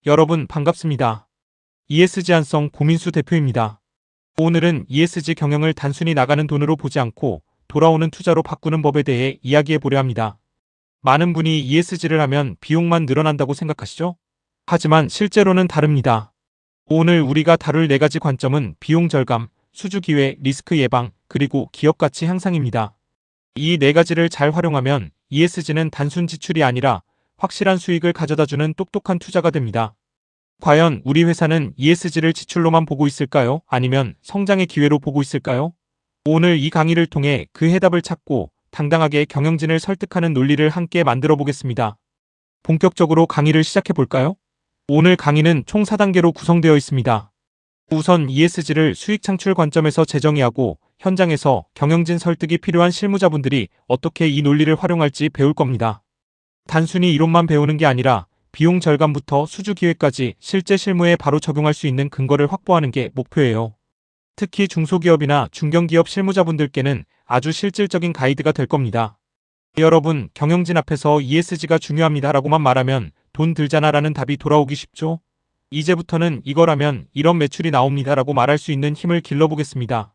여러분 반갑습니다. ESG 한성 고민수 대표입니다. 오늘은 ESG 경영을 단순히 나가는 돈으로 보지 않고 돌아오는 투자로 바꾸는 법에 대해 이야기해 보려 합니다. 많은 분이 ESG를 하면 비용만 늘어난다고 생각하시죠? 하지만 실제로는 다릅니다. 오늘 우리가 다룰 4가지 관점은 비용 절감, 수주 기회, 리스크 예방, 그리고 기업 가치 향상입니다. 이 4가지를 잘 활용하면 ESG는 단순 지출이 아니라 확실한 수익을 가져다주는 똑똑한 투자가 됩니다. 과연 우리 회사는 ESG를 지출로만 보고 있을까요? 아니면 성장의 기회로 보고 있을까요? 오늘 이 강의를 통해 그 해답을 찾고 당당하게 경영진을 설득하는 논리를 함께 만들어 보겠습니다. 본격적으로 강의를 시작해 볼까요? 오늘 강의는 총 4단계로 구성되어 있습니다. 우선 ESG를 수익 창출 관점에서 재정의하고 현장에서 경영진 설득이 필요한 실무자분들이 어떻게 이 논리를 활용할지 배울 겁니다. 단순히 이론만 배우는 게 아니라 비용 절감부터 수주 기회까지 실제 실무에 바로 적용할 수 있는 근거를 확보하는 게 목표예요. 특히 중소기업이나 중견기업 실무자분들께는 아주 실질적인 가이드가 될 겁니다. 여러분, 경영진 앞에서 ESG가 중요합니다라고만 말하면 돈 들잖아라는 답이 돌아오기 쉽죠? 이제부터는 이거라면 이런 매출이 나옵니다라고 말할 수 있는 힘을 길러보겠습니다.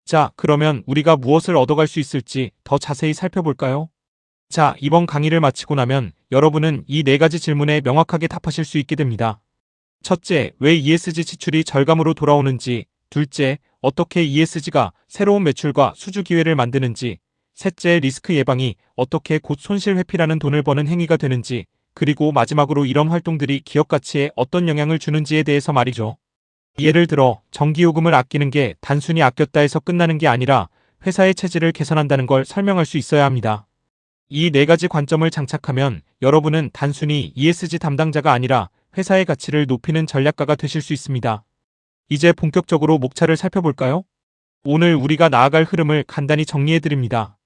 자, 그러면 우리가 무엇을 얻어갈 수 있을지 더 자세히 살펴볼까요? 자, 이번 강의를 마치고 나면 여러분은 이 4가지 질문에 명확하게 답하실 수 있게 됩니다. 첫째, 왜 ESG 지출이 절감으로 돌아오는지. 둘째, 어떻게 ESG가 새로운 매출과 수주 기회를 만드는지. 셋째, 리스크 예방이 어떻게 곧 손실 회피라는 돈을 버는 행위가 되는지. 그리고 마지막으로 이런 활동들이 기업 가치에 어떤 영향을 주는지에 대해서 말이죠. 예를 들어 전기요금을 아끼는 게 단순히 아꼈다 해서 끝나는 게 아니라 회사의 체질을 개선한다는 걸 설명할 수 있어야 합니다. 이 4가지 관점을 장착하면 여러분은 단순히 ESG 담당자가 아니라 회사의 가치를 높이는 전략가가 되실 수 있습니다. 이제 본격적으로 목차를 살펴볼까요? 오늘 우리가 나아갈 흐름을 간단히 정리해드립니다.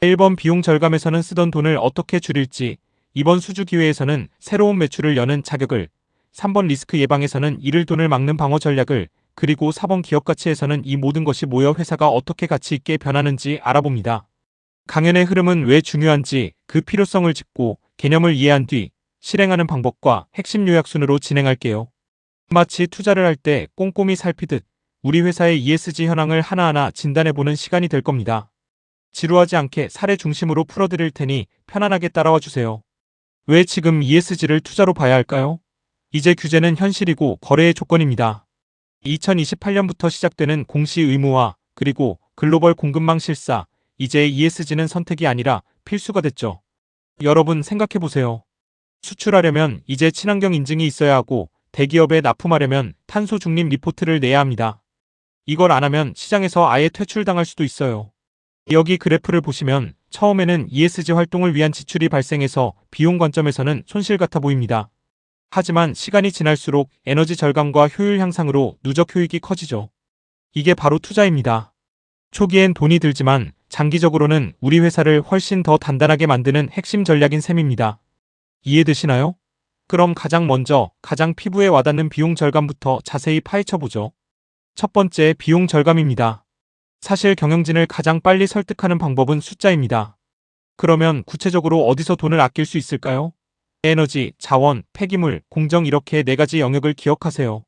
1번 비용 절감에서는 쓰던 돈을 어떻게 줄일지, 2번 수주 기회에서는 새로운 매출을 여는 자격을, 3번 리스크 예방에서는 잃을 돈을 막는 방어 전략을, 그리고 4번 기업 가치에서는 이 모든 것이 모여 회사가 어떻게 가치 있게 변하는지 알아봅니다. 강연의 흐름은 왜 중요한지, 그 필요성을 짚고 개념을 이해한 뒤 실행하는 방법과 핵심 요약 순으로 진행할게요. 마치 투자를 할 때 꼼꼼히 살피듯 우리 회사의 ESG 현황을 하나하나 진단해보는 시간이 될 겁니다. 지루하지 않게 사례 중심으로 풀어드릴 테니 편안하게 따라와 주세요. 왜 지금 ESG를 투자로 봐야 할까요? 이제 규제는 현실이고 거래의 조건입니다. 2028년부터 시작되는 공시 의무화, 그리고 글로벌 공급망 실사, 이제 ESG는 선택이 아니라 필수가 됐죠. 여러분 생각해보세요. 수출하려면 이제 친환경 인증이 있어야 하고 대기업에 납품하려면 탄소 중립 리포트를 내야 합니다. 이걸 안 하면 시장에서 아예 퇴출당할 수도 있어요. 여기 그래프를 보시면 처음에는 ESG 활동을 위한 지출이 발생해서 비용 관점에서는 손실 같아 보입니다. 하지만 시간이 지날수록 에너지 절감과 효율 향상으로 누적 효익이 커지죠. 이게 바로 투자입니다. 초기엔 돈이 들지만 장기적으로는 우리 회사를 훨씬 더 단단하게 만드는 핵심 전략인 셈입니다. 이해되시나요? 그럼 가장 먼저 가장 피부에 와닿는 비용 절감부터 자세히 파헤쳐보죠. 첫 번째, 비용 절감입니다. 사실 경영진을 가장 빨리 설득하는 방법은 숫자입니다. 그러면 구체적으로 어디서 돈을 아낄 수 있을까요? 에너지, 자원, 폐기물, 공정 이렇게 4가지 영역을 기억하세요.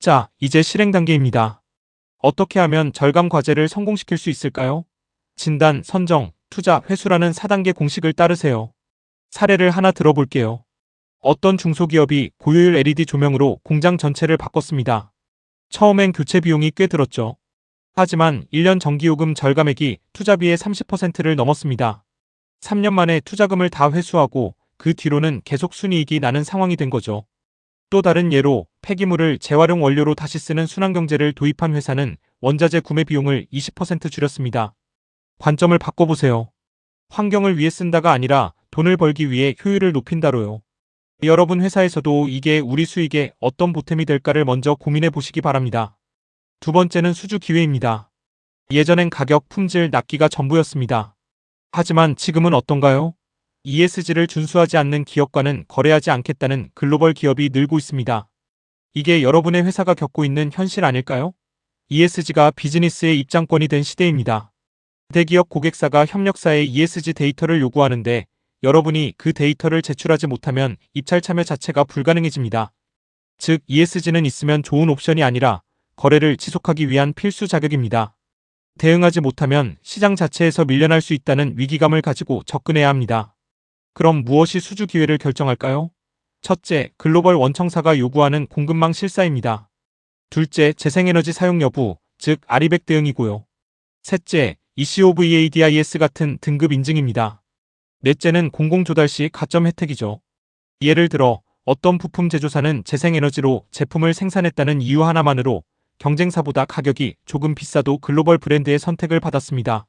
자, 이제 실행 단계입니다. 어떻게 하면 절감 과제를 성공시킬 수 있을까요? 진단, 선정, 투자, 회수라는 4단계 공식을 따르세요. 사례를 하나 들어볼게요. 어떤 중소기업이 고효율 LED 조명으로 공장 전체를 바꿨습니다. 처음엔 교체 비용이 꽤 들었죠. 하지만 1년 전기요금 절감액이 투자비의 30%를 넘었습니다. 3년 만에 투자금을 다 회수하고 그 뒤로는 계속 순이익이 나는 상황이 된 거죠. 또 다른 예로 폐기물을 재활용 원료로 다시 쓰는 순환경제를 도입한 회사는 원자재 구매 비용을 20% 줄였습니다. 관점을 바꿔보세요. 환경을 위해 쓴다가 아니라 돈을 벌기 위해 효율을 높인다로요. 여러분 회사에서도 이게 우리 수익에 어떤 보탬이 될까를 먼저 고민해 보시기 바랍니다. 두 번째는 수주 기회입니다. 예전엔 가격, 품질, 낫기가 전부였습니다. 하지만 지금은 어떤가요? ESG를 준수하지 않는 기업과는 거래하지 않겠다는 글로벌 기업이 늘고 있습니다. 이게 여러분의 회사가 겪고 있는 현실 아닐까요? ESG가 비즈니스의 입장권이 된 시대입니다. 대기업 고객사가 협력사에 ESG 데이터를 요구하는데 여러분이 그 데이터를 제출하지 못하면 입찰 참여 자체가 불가능해집니다. 즉 ESG는 있으면 좋은 옵션이 아니라 거래를 지속하기 위한 필수 자격입니다. 대응하지 못하면 시장 자체에서 밀려날 수 있다는 위기감을 가지고 접근해야 합니다. 그럼 무엇이 수주 기회를 결정할까요? 첫째, 글로벌 원청사가 요구하는 공급망 실사입니다. 둘째, 재생에너지 사용 여부, 즉 아리백 대응이고요. 셋째, ECOVADIS 같은 등급 인증입니다. 넷째는 공공조달 시 가점 혜택이죠. 예를 들어 어떤 부품 제조사는 재생에너지로 제품을 생산했다는 이유 하나만으로 경쟁사보다 가격이 조금 비싸도 글로벌 브랜드의 선택을 받았습니다.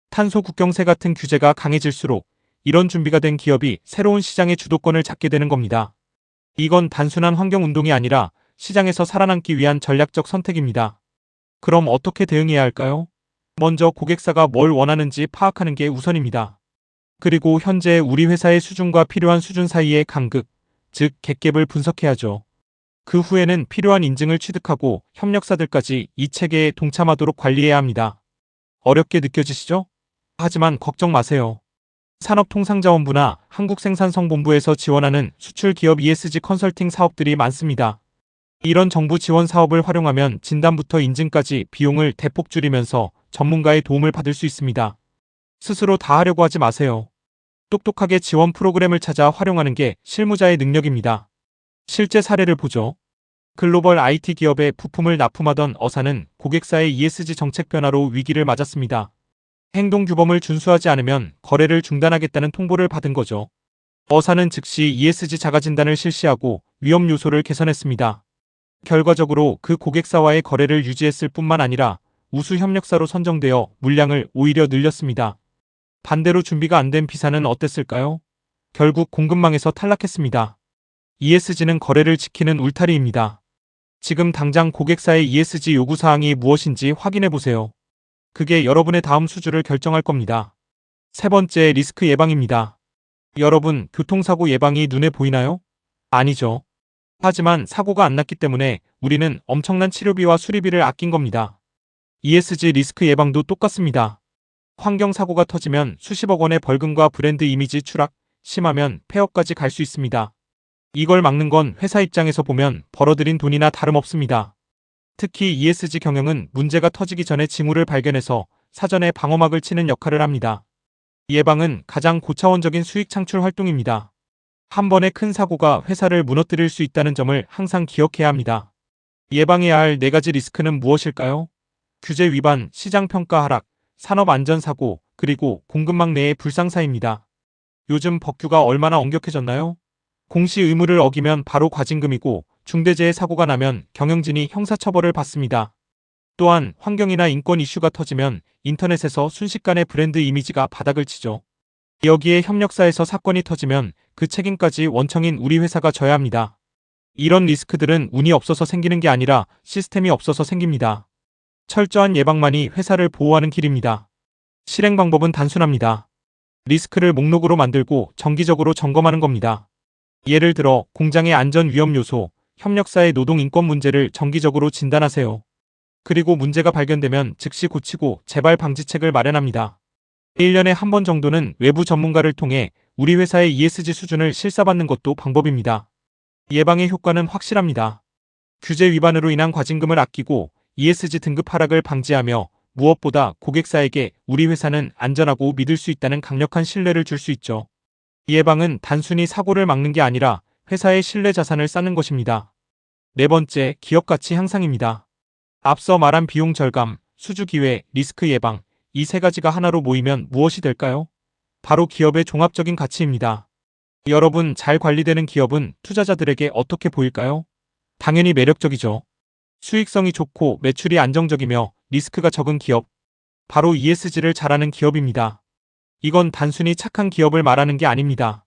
탄소 국경세 같은 규제가 강해질수록 이런 준비가 된 기업이 새로운 시장의 주도권을 잡게 되는 겁니다. 이건 단순한 환경운동이 아니라 시장에서 살아남기 위한 전략적 선택입니다. 그럼 어떻게 대응해야 할까요? 먼저 고객사가 뭘 원하는지 파악하는 게 우선입니다. 그리고 현재 우리 회사의 수준과 필요한 수준 사이의 간극, 즉 갭을 분석해야죠. 그 후에는 필요한 인증을 취득하고 협력사들까지 이 체계에 동참하도록 관리해야 합니다. 어렵게 느껴지시죠? 하지만 걱정 마세요. 산업통상자원부나 한국생산성본부에서 지원하는 수출기업 ESG 컨설팅 사업들이 많습니다. 이런 정부 지원 사업을 활용하면 진단부터 인증까지 비용을 대폭 줄이면서 전문가의 도움을 받을 수 있습니다. 스스로 다 하려고 하지 마세요. 똑똑하게 지원 프로그램을 찾아 활용하는 게 실무자의 능력입니다. 실제 사례를 보죠. 글로벌 IT 기업에 부품을 납품하던 어사는 고객사의 ESG 정책 변화로 위기를 맞았습니다. 행동규범을 준수하지 않으면 거래를 중단하겠다는 통보를 받은 거죠. 어사는 즉시 ESG 자가진단을 실시하고 위험 요소를 개선했습니다. 결과적으로 그 고객사와의 거래를 유지했을 뿐만 아니라 우수 협력사로 선정되어 물량을 오히려 늘렸습니다. 반대로 준비가 안 된 B사는 어땠을까요? 결국 공급망에서 탈락했습니다. ESG는 거래를 지키는 울타리입니다. 지금 당장 고객사의 ESG 요구사항이 무엇인지 확인해보세요. 그게 여러분의 다음 수주를 결정할 겁니다. 세 번째, 리스크 예방입니다. 여러분, 교통사고 예방이 눈에 보이나요? 아니죠. 하지만 사고가 안 났기 때문에 우리는 엄청난 치료비와 수리비를 아낀 겁니다. ESG 리스크 예방도 똑같습니다. 환경사고가 터지면 수십억 원의 벌금과 브랜드 이미지 추락, 심하면 폐업까지 갈 수 있습니다. 이걸 막는 건 회사 입장에서 보면 벌어들인 돈이나 다름없습니다. 특히 ESG 경영은 문제가 터지기 전에 징후를 발견해서 사전에 방어막을 치는 역할을 합니다. 예방은 가장 고차원적인 수익 창출 활동입니다. 한 번의 큰 사고가 회사를 무너뜨릴 수 있다는 점을 항상 기억해야 합니다. 예방해야 할 4가지 리스크는 무엇일까요? 규제 위반, 시장 평가 하락, 산업안전사고, 그리고 공급망 내의 불상사입니다. 요즘 법규가 얼마나 엄격해졌나요? 공시 의무를 어기면 바로 과징금이고 중대재해 사고가 나면 경영진이 형사처벌을 받습니다. 또한 환경이나 인권 이슈가 터지면 인터넷에서 순식간에 브랜드 이미지가 바닥을 치죠. 여기에 협력사에서 사건이 터지면 그 책임까지 원청인 우리 회사가 져야 합니다. 이런 리스크들은 운이 없어서 생기는 게 아니라 시스템이 없어서 생깁니다. 철저한 예방만이 회사를 보호하는 길입니다. 실행 방법은 단순합니다. 리스크를 목록으로 만들고 정기적으로 점검하는 겁니다. 예를 들어 공장의 안전 위험 요소, 협력사의 노동 인권 문제를 정기적으로 진단하세요. 그리고 문제가 발견되면 즉시 고치고 재발 방지책을 마련합니다. 1년에 한 번 정도는 외부 전문가를 통해 우리 회사의 ESG 수준을 실사받는 것도 방법입니다. 예방의 효과는 확실합니다. 규제 위반으로 인한 과징금을 아끼고 ESG 등급 하락을 방지하며 무엇보다 고객사에게 우리 회사는 안전하고 믿을 수 있다는 강력한 신뢰를 줄 수 있죠. 예방은 단순히 사고를 막는 게 아니라 회사의 신뢰 자산을 쌓는 것입니다. 네 번째, 기업 가치 향상입니다. 앞서 말한 비용 절감, 수주 기회, 리스크 예방, 이 3가지가 하나로 모이면 무엇이 될까요? 바로 기업의 종합적인 가치입니다. 여러분, 잘 관리되는 기업은 투자자들에게 어떻게 보일까요? 당연히 매력적이죠. 수익성이 좋고 매출이 안정적이며 리스크가 적은 기업, 바로 ESG를 잘하는 기업입니다. 이건 단순히 착한 기업을 말하는 게 아닙니다.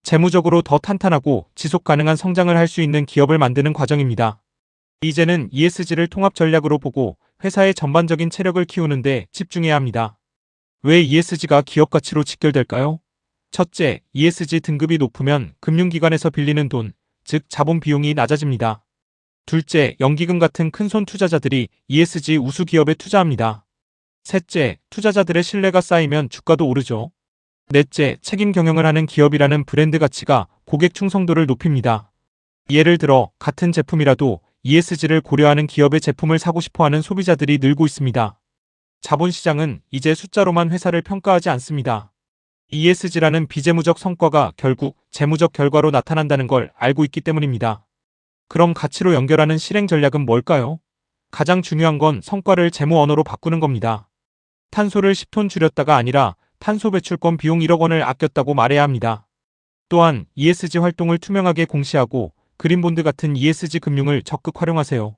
재무적으로 더 탄탄하고 지속 가능한 성장을 할 수 있는 기업을 만드는 과정입니다. 이제는 ESG를 통합 전략으로 보고 회사의 전반적인 체력을 키우는 데 집중해야 합니다. 왜 ESG가 기업 가치로 직결될까요? 첫째, ESG 등급이 높으면 금융기관에서 빌리는 돈, 즉 자본 비용이 낮아집니다. 둘째, 연기금 같은 큰손 투자자들이 ESG 우수 기업에 투자합니다. 셋째, 투자자들의 신뢰가 쌓이면 주가도 오르죠. 넷째, 책임 경영을 하는 기업이라는 브랜드 가치가 고객 충성도를 높입니다. 예를 들어 같은 제품이라도 ESG를 고려하는 기업의 제품을 사고 싶어하는 소비자들이 늘고 있습니다. 자본시장은 이제 숫자로만 회사를 평가하지 않습니다. ESG라는 비재무적 성과가 결국 재무적 결과로 나타난다는 걸 알고 있기 때문입니다. 그럼 가치로 연결하는 실행 전략은 뭘까요? 가장 중요한 건 성과를 재무 언어로 바꾸는 겁니다. 탄소를 10톤 줄였다가 아니라 탄소 배출권 비용 1억 원을 아꼈다고 말해야 합니다. 또한 ESG 활동을 투명하게 공시하고 그린본드 같은 ESG 금융을 적극 활용하세요.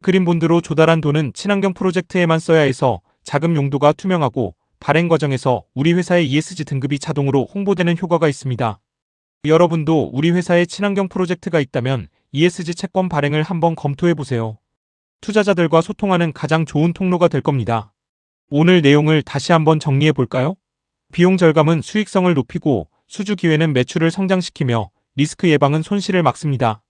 그린본드로 조달한 돈은 친환경 프로젝트에만 써야 해서 자금 용도가 투명하고 발행 과정에서 우리 회사의 ESG 등급이 자동으로 홍보되는 효과가 있습니다. 여러분도 우리 회사에 친환경 프로젝트가 있다면 ESG 채권 발행을 한번 검토해 보세요. 투자자들과 소통하는 가장 좋은 통로가 될 겁니다. 오늘 내용을 다시 한번 정리해 볼까요? 비용 절감은 수익성을 높이고 수주 기회는 매출을 성장시키며 리스크 예방은 손실을 막습니다.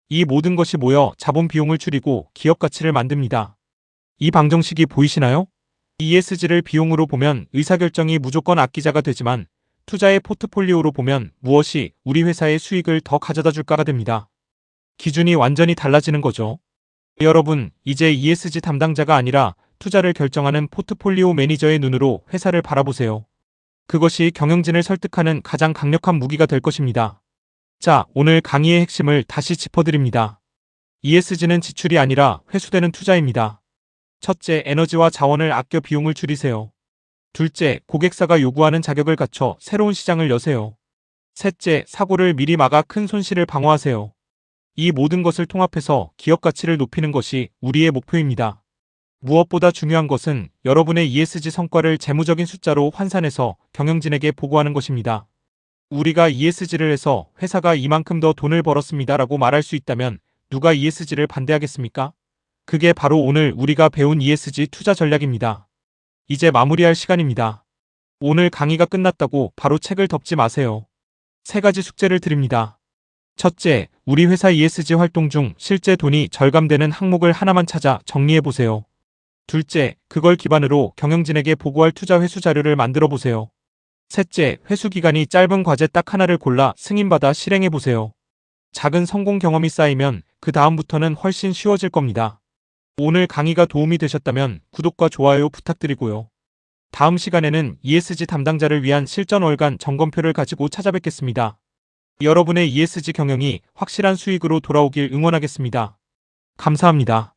이 모든 것이 모여 자본 비용을 줄이고 기업 가치를 만듭니다. 이 방정식이 보이시나요? ESG를 비용으로 보면 의사결정이 무조건 악기자가 되지만 투자의 포트폴리오로 보면 무엇이 우리 회사의 수익을 더 가져다 줄까가 됩니다. 기준이 완전히 달라지는 거죠. 여러분, 이제 ESG 담당자가 아니라 투자를 결정하는 포트폴리오 매니저의 눈으로 회사를 바라보세요. 그것이 경영진을 설득하는 가장 강력한 무기가 될 것입니다. 자, 오늘 강의의 핵심을 다시 짚어드립니다. ESG는 지출이 아니라 회수되는 투자입니다. 첫째, 에너지와 자원을 아껴 비용을 줄이세요. 둘째, 고객사가 요구하는 자격을 갖춰 새로운 시장을 여세요. 셋째, 사고를 미리 막아 큰 손실을 방어하세요. 이 모든 것을 통합해서 기업 가치를 높이는 것이 우리의 목표입니다. 무엇보다 중요한 것은 여러분의 ESG 성과를 재무적인 숫자로 환산해서 경영진에게 보고하는 것입니다. 우리가 ESG를 해서 회사가 이만큼 더 돈을 벌었습니다라고 말할 수 있다면 누가 ESG를 반대하겠습니까? 그게 바로 오늘 우리가 배운 ESG 투자 전략입니다. 이제 마무리할 시간입니다. 오늘 강의가 끝났다고 바로 책을 덮지 마세요. 3가지 숙제를 드립니다. 첫째, 우리 회사 ESG 활동 중 실제 돈이 절감되는 항목을 하나만 찾아 정리해보세요. 둘째, 그걸 기반으로 경영진에게 보고할 투자 회수 자료를 만들어 보세요. 셋째, 회수 기간이 짧은 과제 딱 하나를 골라 승인받아 실행해보세요. 작은 성공 경험이 쌓이면 그 다음부터는 훨씬 쉬워질 겁니다. 오늘 강의가 도움이 되셨다면 구독과 좋아요 부탁드리고요. 다음 시간에는 ESG 담당자를 위한 실전 월간 점검표를 가지고 찾아뵙겠습니다. 여러분의 ESG 경영이 확실한 수익으로 돌아오길 응원하겠습니다. 감사합니다.